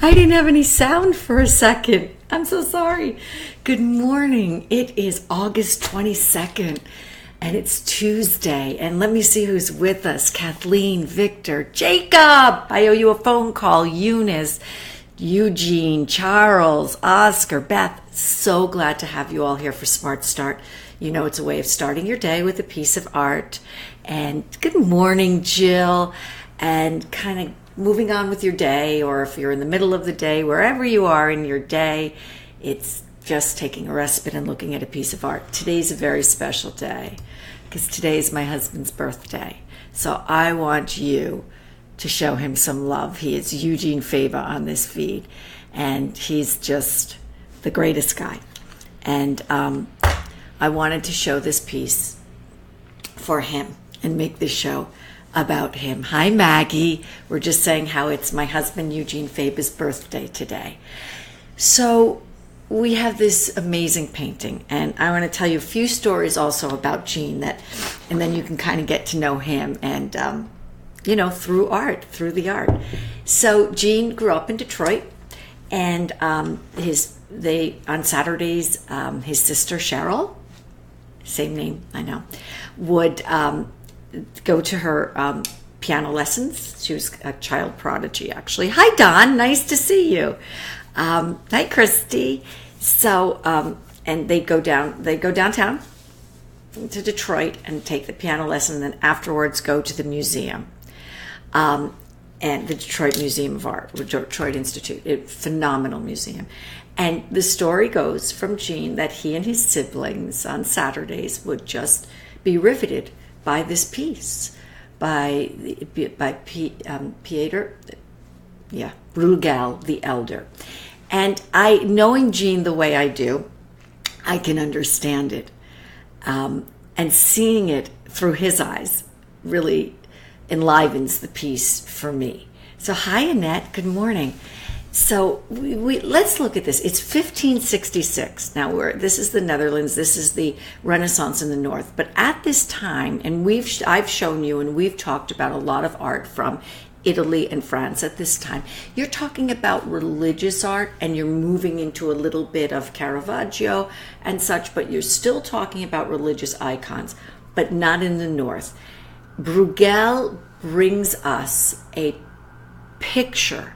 I didn't have any sound for a second. I'm so sorry. Good morning. It is August 22nd and it's Tuesday. And let me see who's with us. Kathleen, Victor, Jacob. I owe you a phone call. Eunice, Eugene, Charles, Oscar, Beth. So glad to have you all here for Smart Start. You know, it's a way of starting your day with a piece of art. And good morning, Jill. And kind of moving on with your day, or if you're in the middle of the day, wherever you are in your day, it's just taking a respite and looking at a piece of art. Today's a very special day because today is my husband's birthday. So I want you to show him some love. He is Eugene Fava on this feed, and he's just the greatest guy. And I wanted to show this piece for him and make this show about him. Hi, Maggie. We're just saying how it's my husband Eugene Fava's birthday today. So we have this amazing painting, and I want to tell you a few stories also about Gene, and then you can kind of get to know him and through the art. So Gene grew up in Detroit, and on Saturdays his sister Cheryl, same name I know, would go to her piano lessons. She was a child prodigy, actually. Hi, Don. Nice to see you. Hi, Christy. So, and they go downtown to Detroit and take the piano lesson, and then afterwards go to the museum, and the Detroit Museum of Art, the Detroit Institute, a phenomenal museum. And the story goes from Gene that he and his siblings on Saturdays would just be riveted by this piece by Pieter Bruegel the Elder. And knowing Gene the way I do, I can understand it. And seeing it through his eyes really enlivens the piece for me. So hi, Annette. Good morning. So let's look at this. It's 1566. Now this is the Netherlands. This is the Renaissance in the North. But at this time, and I've shown you, and we've talked about a lot of art from Italy and France at this time. You're talking about religious art, and you're moving into a little bit of Caravaggio and such, but you're still talking about religious icons, but not in the North. Bruegel brings us a picture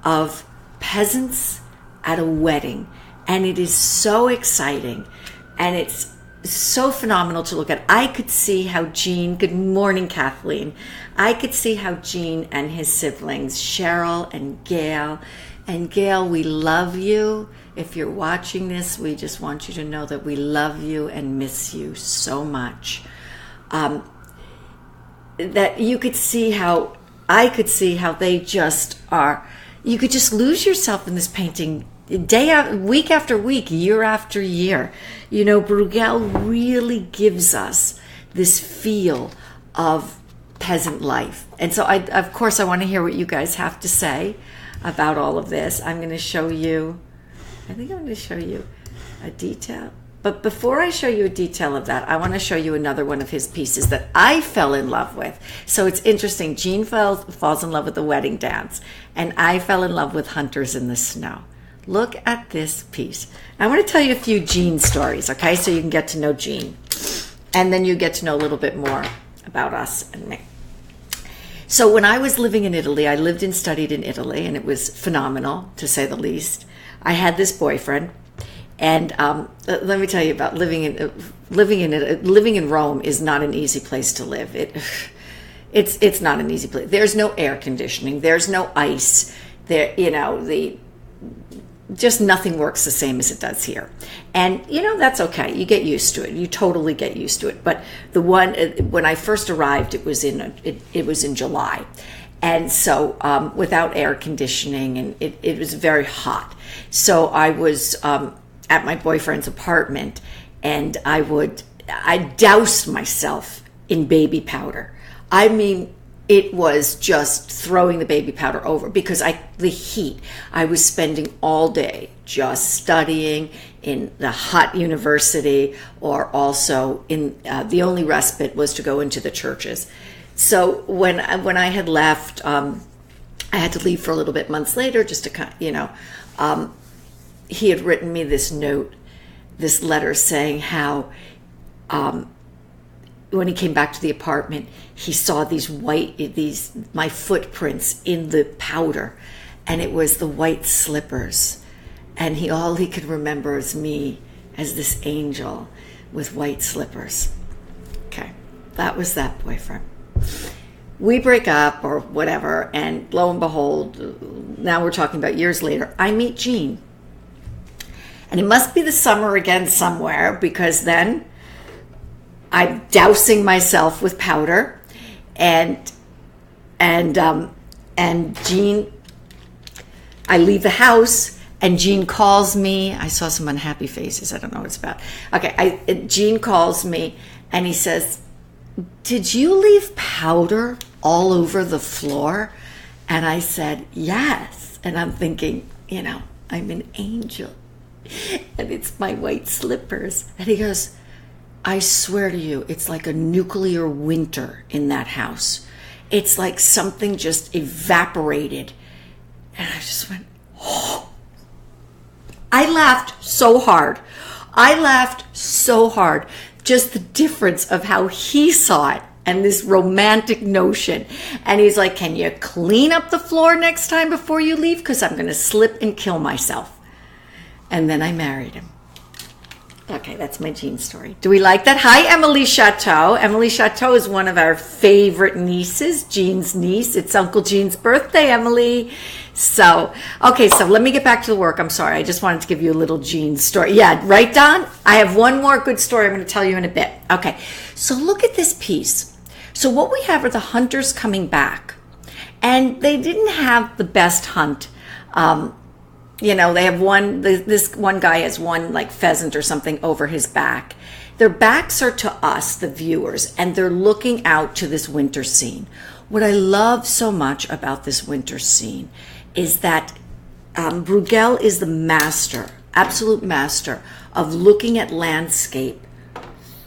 of peasants at a wedding, and it is so exciting, and it's so phenomenal to look at. I could see how Gene, good morning, Kathleen, I could see how Gene and his siblings, Cheryl and Gail, we love you. If you're watching this, we just want you to know that we love you and miss you so much. That you could see how, I could see how they just are. You could just lose yourself in this painting week after week, year after year. You know, Bruegel really gives us this feel of peasant life. And so, of course, I want to hear what you guys have to say about all of this. I'm going to show you a detail. But before I show you a detail of that, I want to show you another one of his pieces that I fell in love with. So it's interesting. Gene falls in love with the wedding dance, and I fell in love with Hunters in the Snow. Look at this piece. I want to tell you a few Gene stories, okay? So you can get to know Gene. And then you get to know a little bit more about us and me. So when I was living in Italy, I lived and studied in Italy, and it was phenomenal, to say the least. I had this boyfriend. And let me tell you about living in Rome is not an easy place to live. It's not an easy place. There's no air conditioning. There's no ice. Just nothing works the same as it does here. And that's okay. You get used to it. You totally get used to it. But when I first arrived, it was in July, and so without air conditioning, and it was very hot. So I was at my boyfriend's apartment, and I doused myself in baby powder. I mean, it was just throwing the baby powder over because the heat. I was spending all day just studying in the hot university, or also the only respite was to go into the churches. So when I had left I had to leave for a little bit months later just to, he had written me this note, this letter saying how when he came back to the apartment, he saw my footprints in the powder, and it was the white slippers. And all he could remember is me as this angel with white slippers. Okay, that was that boyfriend. We break up or whatever, and lo and behold, now we're talking about years later, I meet Jean. And it must be the summer again somewhere, because then I'm dousing myself with powder, and Jean, I leave the house, and Jean calls me. I saw some unhappy faces. I don't know what it's about. Okay, Jean calls me, and he says, "Did you leave powder all over the floor?" And I said, "Yes." And I'm thinking, I'm an angel, and it's my white slippers. And he goes, "I swear to you, it's like a nuclear winter in that house. It's like something just evaporated." And I just went, oh. I laughed so hard. Just the difference of how he saw it and this romantic notion. And he's like, "Can you clean up the floor next time before you leave? Because I'm going to slip and kill myself." And then I married him. Okay, that's my Jean story. Do we like that? Hi, Emily Chateau. Emily Chateau is one of our favorite nieces, Jean's niece. It's Uncle Jean's birthday, Emily. So let me get back to the work. I'm sorry. I just wanted to give you a little Jean story. Yeah, right, Don? I have one more good story I'm going to tell you in a bit. Okay, so look at this piece. So what we have are the hunters coming back. And they didn't have the best hunt. They have this one guy has one like pheasant or something over his back. Their backs are to us, the viewers, and they're looking out to this winter scene. What I love so much about this winter scene is that Bruegel is the master, absolute master, of looking at landscape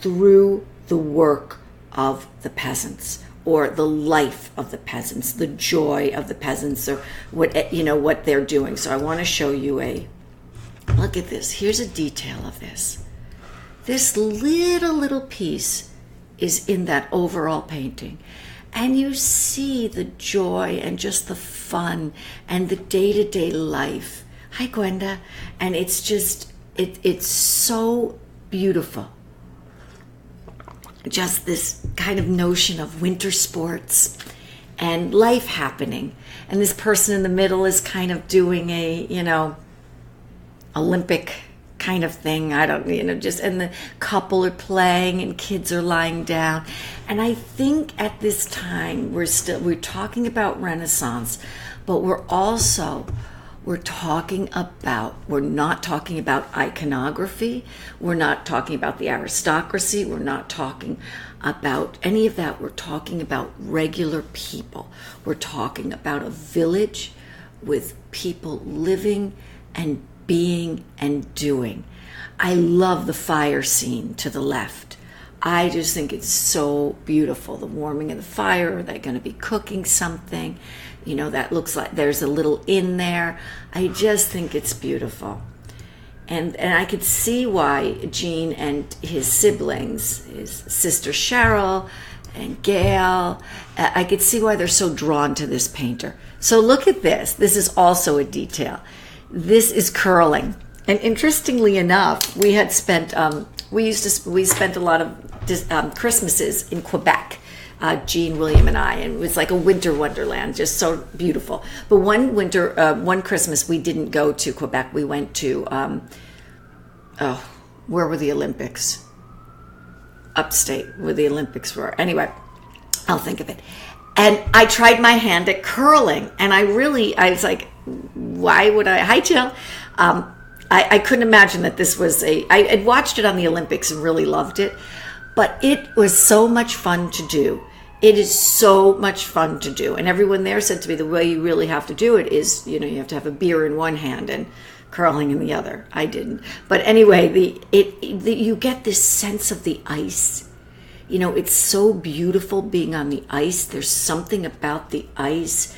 through the work of the peasants, or the life of the peasants, the joy of the peasants, or what they're doing. So I want to show you look at this. Here's a detail of this. This little piece is in that overall painting. And you see the joy and just the fun and the day-to-day life. Hi, Gwenda. And it's just, it's so beautiful. Just this kind of notion of winter sports and life happening. And this person in the middle is kind of doing a, Olympic kind of thing. I don't, and the couple are playing and kids are lying down. And I think at this time, we're talking about Renaissance, but we're not talking about iconography. We're not talking about the aristocracy. We're not talking about any of that. We're talking about regular people. We're talking about a village with people living and being and doing. I love the fire scene to the left. I just think it's so beautiful. The warming of the fire. Are they going to be cooking something? That looks like there's a little inn there. I just think it's beautiful. And I could see why Jean and his siblings, his sister Cheryl and Gail, I could see why they're so drawn to this painter. So look at this. This is also a detail. This is curling. And interestingly enough, we had spent, we spent a lot of Christmases in Quebec. Jean, William, and I, and it was like a winter wonderland, just so beautiful. But one Christmas, we didn't go to Quebec. We went to, where were the Olympics? Upstate, where the Olympics were. Anyway, I'll think of it. And I tried my hand at curling, and I was like, why would I? Hi, Jill. I couldn't imagine that this was I had watched it on the Olympics and really loved it, but it was so much fun to do. It is so much fun to do. And everyone there said to me, the way you really have to do it is, you have to have a beer in one hand and curling in the other. I didn't. But anyway, you get this sense of the ice. It's so beautiful being on the ice. There's something about the ice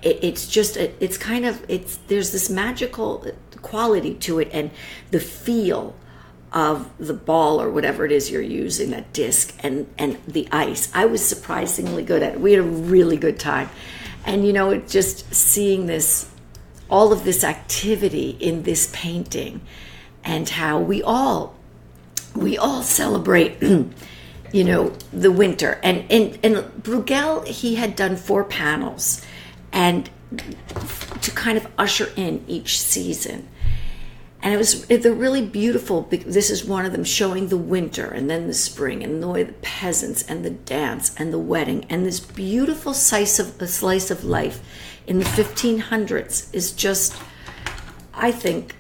it's just, it's kind of, there's this magical quality to it, and the feel of the ball or whatever it is you're using, that disc, and the ice. I was surprisingly good at it. We had a really good time. And it just seeing all of this activity in this painting, and how we all celebrate the winter. And Bruegel, he had done 4 panels, and to kind of usher in each season. And they're really beautiful. This is one of them, showing the winter and then the spring, and the way the peasants and the dance and the wedding, and this beautiful slice of life in the 1500s is just, I think,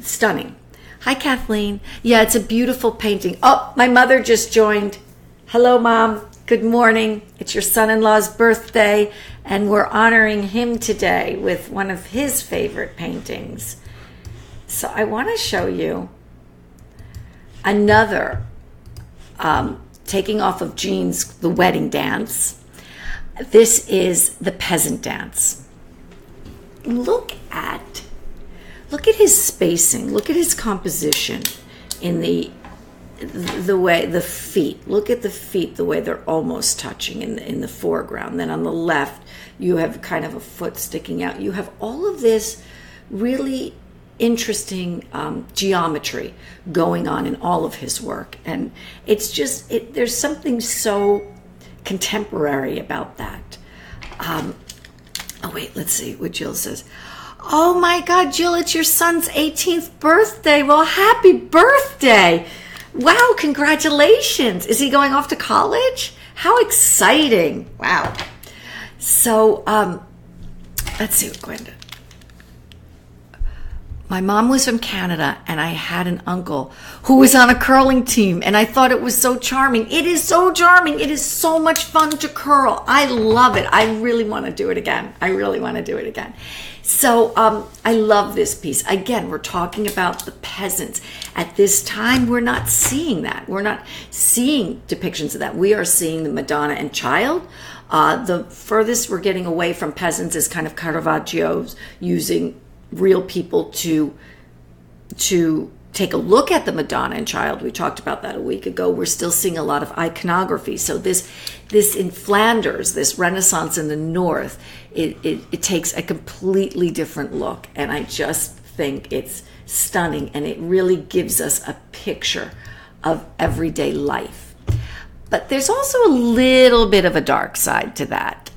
stunning. Hi, Kathleen. Yeah, it's a beautiful painting. Oh, my mother just joined. Hello, Mom. Good morning. It's your son-in-law's birthday, and we're honoring him today with one of his favorite paintings. So I want to show you another taking off of Jean's The Wedding Dance. This is the Peasant Dance. Look at his spacing. Look at his composition in the way the feet. Look at the feet, the way they're almost touching in the foreground. Then on the left, you have kind of a foot sticking out. You have all of this really interesting geometry going on in all of his work, and it's just there's something so contemporary about that. Oh wait, let's see what Jill says. Oh my God, Jill, it's your son's 18th birthday. Well, happy birthday. Wow, congratulations. Is he going off to college? How exciting. Wow. So let's see what Gwenda. My mom was from Canada, and I had an uncle who was on a curling team, and I thought it was so charming. It is so charming. It is so much fun to curl. I love it. I really want to do it again. So I love this piece. Again, we're talking about the peasants. At this time, we're not seeing that. We're not seeing depictions of that. We are seeing the Madonna and Child. The furthest we're getting away from peasants is kind of Caravaggio's using real people to take a look at the Madonna and Child. We talked about that a week ago. We're still seeing a lot of iconography. So this in Flanders, this Renaissance in the North, it takes a completely different look. And I just think it's stunning, and it really gives us a picture of everyday life. But there's also a little bit of a dark side to that.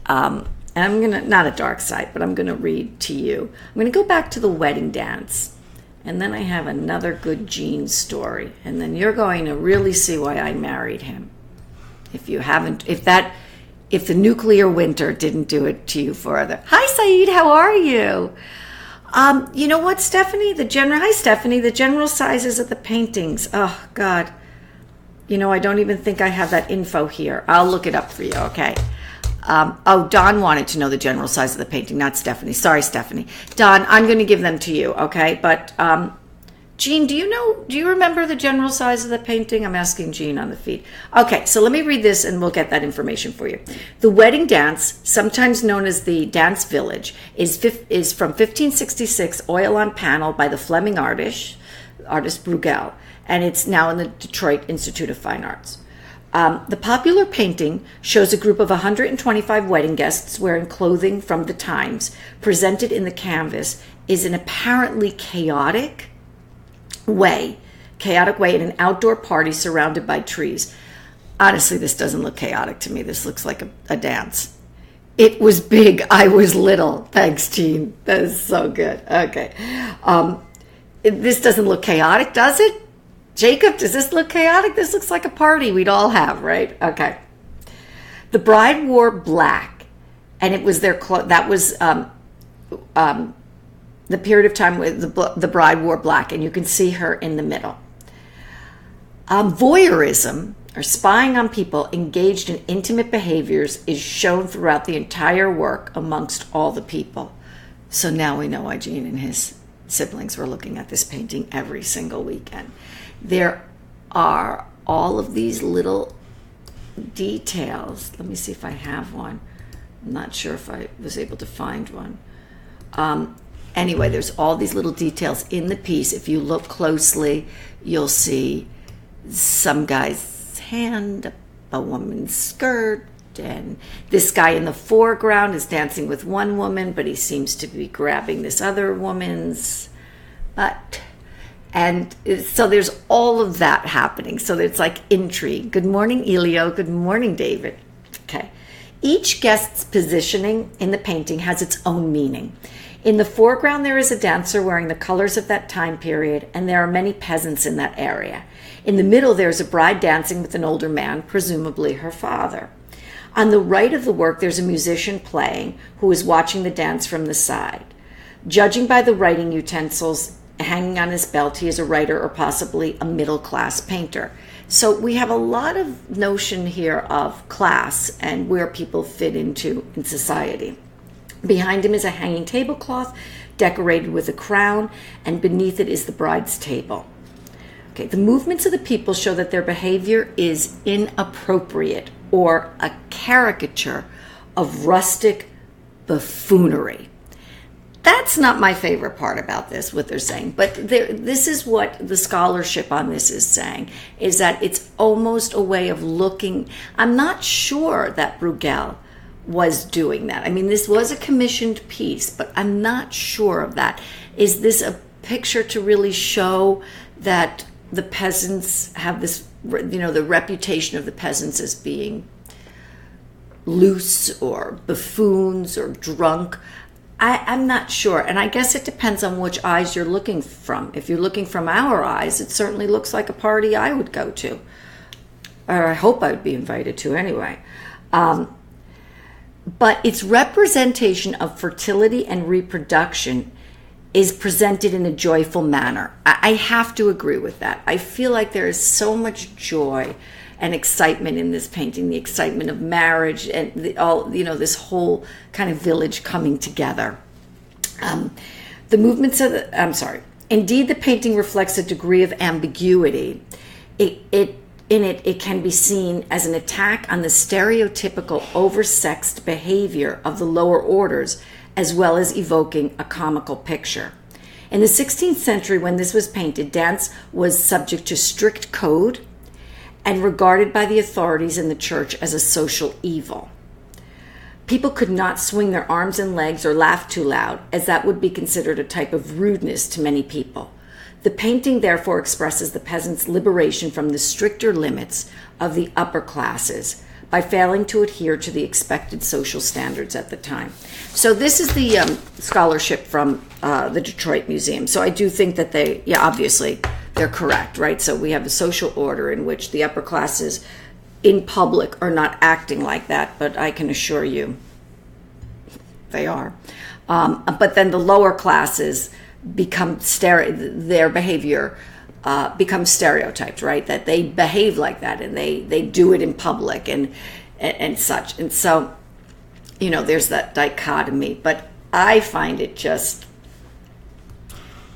And I'm going to, not a dark side, but I'm going to read to you. I'm going to go back to the wedding dance. And then I have another good Jean story. And then you're going to really see why I married him. If the nuclear winter didn't do it to you further. Hi, Saeed. How are you? You know what, Stephanie? Hi, Stephanie. The general sizes of the paintings. Oh, God. I don't even think I have that info here. I'll look it up for you, okay? Don wanted to know the general size of the painting, not Stephanie. Sorry, Stephanie. Don, I'm going to give them to you, okay? But Jean, do you remember the general size of the painting? I'm asking Jean on the feed. Okay, so let me read this and we'll get that information for you. The wedding dance, sometimes known as the Dance Village, is from 1566, oil on panel by the Fleming artist Bruegel, and it's now in the Detroit Institute of Fine Arts. The popular painting shows a group of 125 wedding guests wearing clothing from the times. Presented in the canvas is an apparently chaotic way at an outdoor party surrounded by trees. Honestly, this doesn't look chaotic to me. This looks like a dance. It was big. I was little. Thanks, Jean. That is so good. Okay. This doesn't look chaotic, does it? Jacob, does this look chaotic? This looks like a party we'd all have, right? Okay. The bride wore black, and it was their that was the period of time where the bride wore black, and you can see her in the middle. Voyeurism, or spying on people engaged in intimate behaviors, is shown throughout the entire work amongst all the people. So now we know why Jean and his siblings were looking at this painting every single weekend. There are all of these little details. Let me see if I have one. I'm not sure if I was able to find one. Anyway, there's all these little details in the piece. If you look closely, you'll see some guy's hand, a woman's skirt, and this guy in the foreground is dancing with one woman, but he seems to be grabbing this other woman's butt. And so there's all of that happening. So it's like intrigue. Good morning, Elio. Good morning, David. Okay. Each guest's positioning in the painting has its own meaning. In the foreground, there is a dancer wearing the colors of that time period, and there are many peasants in that area. In the middle, there's a bride dancing with an older man, presumably her father. On the right of the work, there's a musician playing who is watching the dance from the side. Judging by the writing utensils hanging on his belt, he is a writer or possibly a middle-class painter. So we have a lot of notion here of class and where people fit into in society. Behind him is a hanging tablecloth decorated with a crown, and beneath it is the bride's table. Okay, the movements of the people show that their behavior is inappropriate or a caricature of rustic buffoonery. That's not my favorite part about this, what they're saying, but this is what the scholarship on this is saying, is that it's almost a way of looking. I'm not sure that Bruegel was doing that. I mean, this was a commissioned piece, but I'm not sure of that. Is this a picture to really show that the peasants have this, the reputation of the peasants as being loose or buffoons or drunk? I'm not sure. And I guess it depends on which eyes you're looking from. If you're looking from our eyes, it certainly looks like a party I would go to. Or I hope I would be invited to anyway. But its representation of fertility and reproduction is presented in a joyful manner. I have to agree with that. I feel like there is so much joy and excitement in this painting, the excitement of marriage and this whole kind of village coming together. The movements of Indeed, the painting reflects a degree of ambiguity. It can be seen as an attack on the stereotypical oversexed behavior of the lower orders, as well as evoking a comical picture. In the 16th century, when this was painted, dance was subject to strict code and regarded by the authorities in the church as a social evil. People could not swing their arms and legs or laugh too loud, as that would be considered a type of rudeness to many people. The painting therefore expresses the peasants' liberation from the stricter limits of the upper classes by failing to adhere to the expected social standards at the time. So this is the scholarship from the Detroit Museum. So I do think that obviously they're correct, right? So we have a social order in which the upper classes in public are not acting like that, but I can assure you they are. But then the lower classes become their behavior becomes stereotyped, right? That they behave like that and they do it in public and such. And so, there's that dichotomy. But I find it just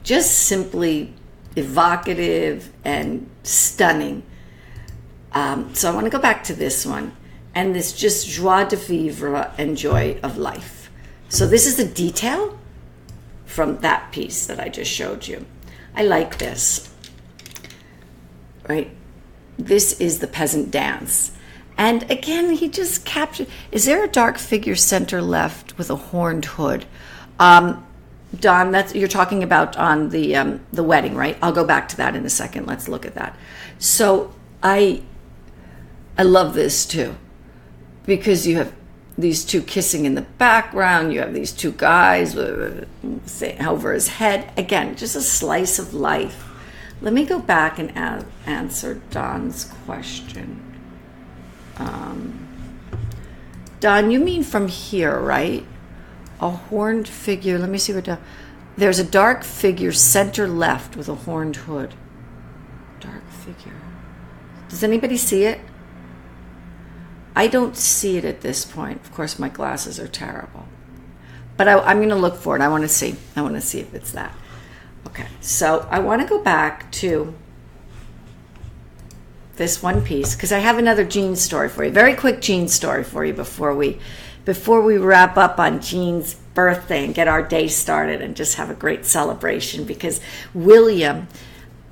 simply evocative and stunning. So I want to go back to this one. And this just joie de vivre and joy of life. So this is the detail from that piece that I just showed you. I like this, right? This is the peasant dance. And again, he just captured, is there a dark figure center left with a horned hood? Don, you're talking about on the wedding, right? I'll go back to that in a second. Let's look at that. So I love this too, because you have these two kissing in the background. You have these two guys over his head. Again, just a slice of life. Let me go back and answer Don's question. Don, you mean from here, right? A horned figure. Let me see what. There's a dark figure center left with a horned hood. Dark figure. Does anybody see it? I don't see it at this point. Of course, my glasses are terrible. But I'm going to look for it. I want to see. I want to see if it's that. Okay, so I want to go back to this one piece because I have another Jean story for you. Very quick Jean story for you before we before we wrap up on Jean's birthday and get our day started and just have a great celebration, because William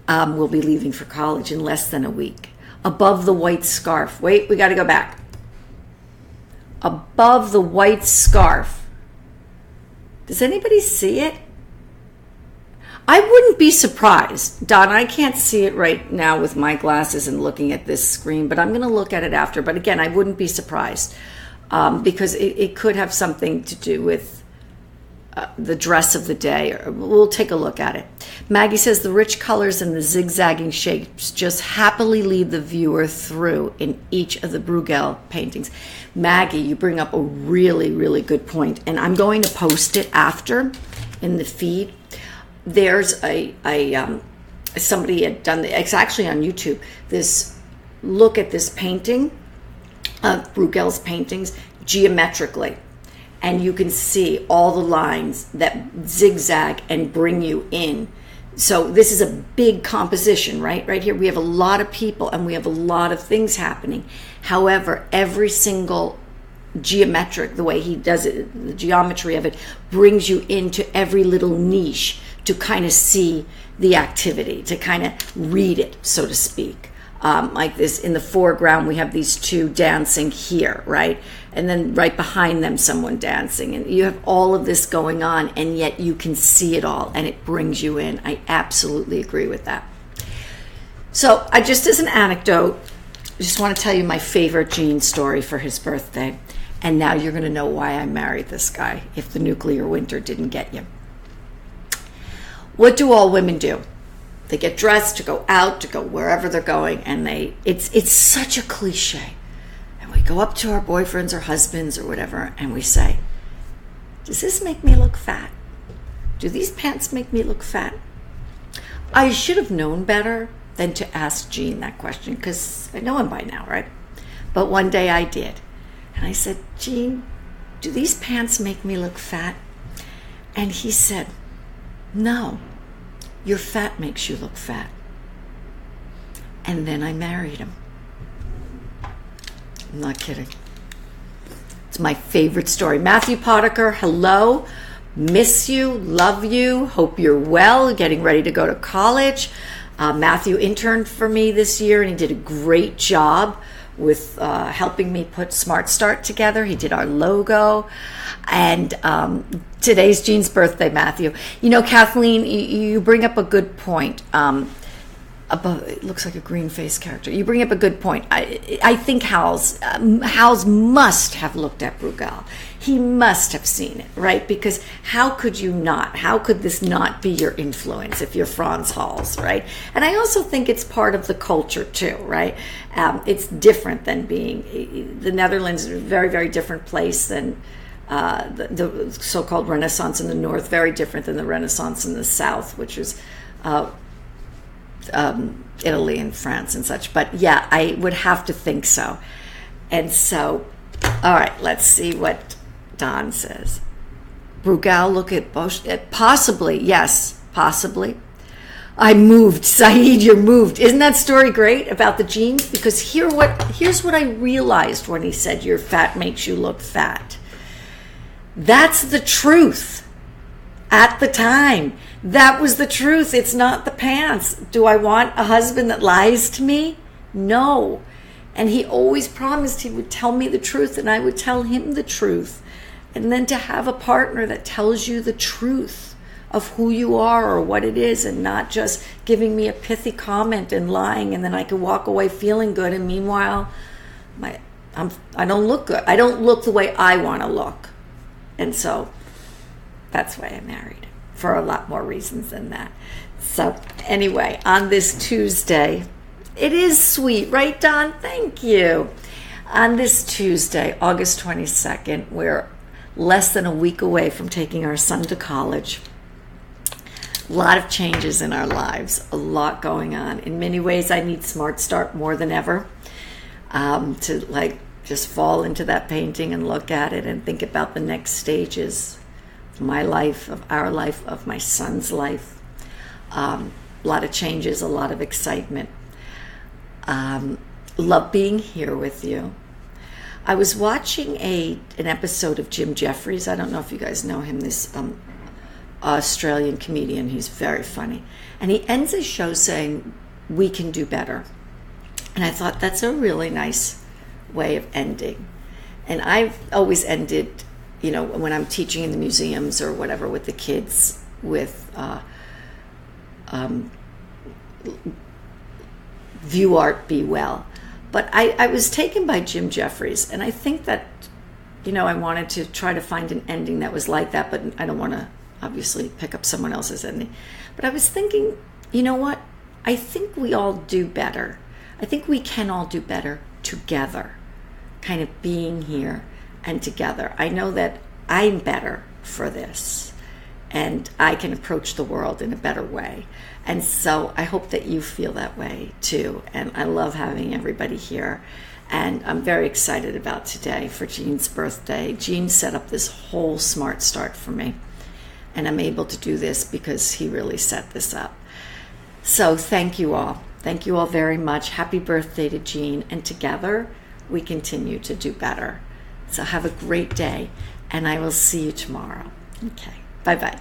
will be leaving for college in less than a week. Above the white scarf. Wait, we got to go back. Above the white scarf. Does anybody see it? I wouldn't be surprised. Don, I can't see it right now with my glasses and looking at this screen, but I'm going to look at it after. But again, I wouldn't be surprised because it could have something to do with the dress of the day. We'll take a look at it. Maggie says the rich colors and the zigzagging shapes just happily lead the viewer through in each of the Bruegel paintings. Maggie, you bring up a really, really good point, and I'm going to post it after in the feed. There's somebody had done, it's actually on YouTube, this look at this painting of Bruegel's paintings geometrically. And you can see all the lines that zigzag and bring you in. So this is a big composition, right? Right here we have a lot of people and we have a lot of things happening. However, every single geometric, the way he does it, the geometry of it, brings you into every little niche to kind of see the activity, to kind of read it, so to speak. Like this, in the foreground, we have these two dancing here, right? And then right behind them, someone dancing. And you have all of this going on, and yet you can see it all, and it brings you in. I absolutely agree with that. So I just, as an anecdote, just want to tell you my favorite Gene story for his birthday. And now you're going to know why I married this guy, if the nuclear winter didn't get you. What do all women do? They get dressed to go out, to go wherever they're going, and it's such a cliche. And we go up to our boyfriends or husbands or whatever, and we say, does this make me look fat? Do these pants make me look fat? I should have known better than to ask Gene that question, because I know him by now, right? But one day I did. And I said, Gene, do these pants make me look fat? And he said, no. Your fat makes you look fat. And then I married him. I'm not kidding. It's my favorite story. Matthew Potiker, hello. Miss you, love you, hope you're well, getting ready to go to college. Matthew interned for me this year, and he did a great job with helping me put Smart Start together. He did our logo. And today's Jean's birthday, Matthew. You know, Kathleen, you bring up a good point. It looks like a green-faced character. You bring up a good point. I think Howells must have looked at Bruegel. He must have seen it, right? Because how could you not? How could this not be your influence if you're Frans Hals, right? And I also think it's part of the culture too, right? It's different than being, the Netherlands is a very, very different place than the so-called Renaissance in the North, very different than the Renaissance in the South, which is Italy and France and such. But yeah, I would have to think so. And so, all right, let's see what Don says. Bruegel, look at Bosch. Possibly, yes, possibly. I moved. Saeed, you're moved. Isn't that story great about the genes? Because here's what I realized when he said your fat makes you look fat. That's the truth. At the time, that was the truth. It's not the pants. Do I want a husband that lies to me? No. And he always promised he would tell me the truth, and I would tell him the truth. And then to have a partner that tells you the truth of who you are or what it is, and not just giving me a pithy comment and lying, and then I can walk away feeling good, and meanwhile I don't look good. I don't look the way I want to look. And so that's why I married, for a lot more reasons than that. So anyway, on this Tuesday, it is sweet, right, Don? Thank you. On this Tuesday, August 22nd, we're less than a week away from taking our son to college. A lot of changes in our lives, a lot going on. In many ways, I need Smart Start more than ever to just fall into that painting and look at it and think about the next stages of my life, of our life, of my son's life. A lot of changes, a lot of excitement. Love being here with you. I was watching an episode of Jim Jeffries. I don't know if you guys know him, this Australian comedian. He's very funny. And he ends his show saying, "We can do better." And I thought that's a really nice way of ending. And I've always ended, when I'm teaching in the museums or whatever with the kids, with view art, be well. But I was taken by Jim Jeffries, and I think that, I wanted to try to find an ending that was like that, but I don't want to obviously pick up someone else's ending. But I was thinking, you know what? I think we all do better. I think we can all do better together, kind of being here and together. I know that I'm better for this, and I can approach the world in a better way. And so I hope that you feel that way too. And I love having everybody here. And I'm very excited about today for Jean's birthday. Jean set up this whole Smart Start for me. And I'm able to do this because he really set this up. So thank you all. Thank you all very much. Happy birthday to Jean. And together we continue to do better. So have a great day. And I will see you tomorrow. Okay. Bye-bye.